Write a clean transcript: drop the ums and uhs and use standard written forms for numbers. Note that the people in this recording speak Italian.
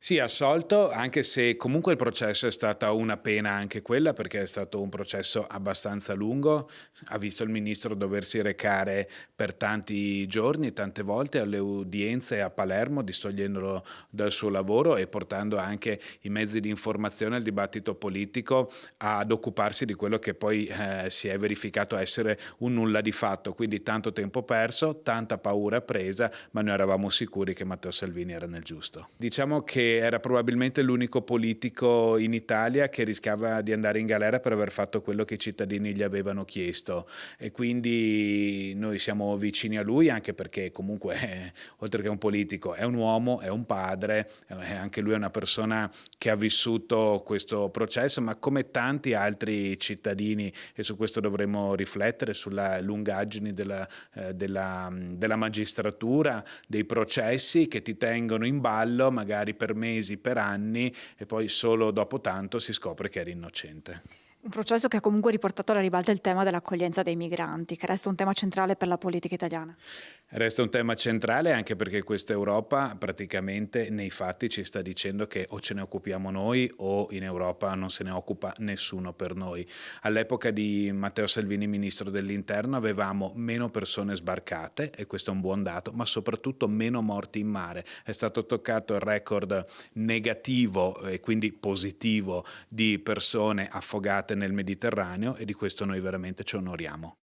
Sì, assolto, anche se comunque il processo è stata una pena anche quella, perché è stato un processo abbastanza lungo. Ha visto il ministro doversi recare per tanti giorni, tante volte alle udienze a Palermo, distogliendolo dal suo lavoro e portando anche i mezzi di informazione al dibattito politico ad occuparsi di quello che poi si è verificato essere un nulla di fatto. Quindi tanto tempo perso, tanta paura presa, ma noi eravamo sicuri che Matteo Salvini era nel giusto. Diciamo che era probabilmente l'unico politico in Italia che rischiava di andare in galera per aver fatto quello che i cittadini gli avevano chiesto e quindi noi siamo vicini a lui anche perché comunque oltre che un politico è un uomo, è un padre, anche lui è una persona che ha vissuto questo processo, ma come tanti altri cittadini e su questo dovremmo riflettere sulla lungaggine della magistratura, dei processi che ti tengono in ballo magari per mesi, per anni e poi solo dopo tanto si scopre che eri innocente. Un processo che ha comunque riportato alla ribalta il tema dell'accoglienza dei migranti, che resta un tema centrale per la politica italiana. Resta un tema centrale anche perché questa Europa praticamente nei fatti ci sta dicendo che o ce ne occupiamo noi o in Europa non se ne occupa nessuno per noi. All'epoca di Matteo Salvini, ministro dell'Interno, avevamo meno persone sbarcate e questo è un buon dato, ma soprattutto meno morti in mare. È stato toccato il record negativo e quindi positivo di persone affogate nel Mediterraneo e di questo noi veramente ci onoriamo.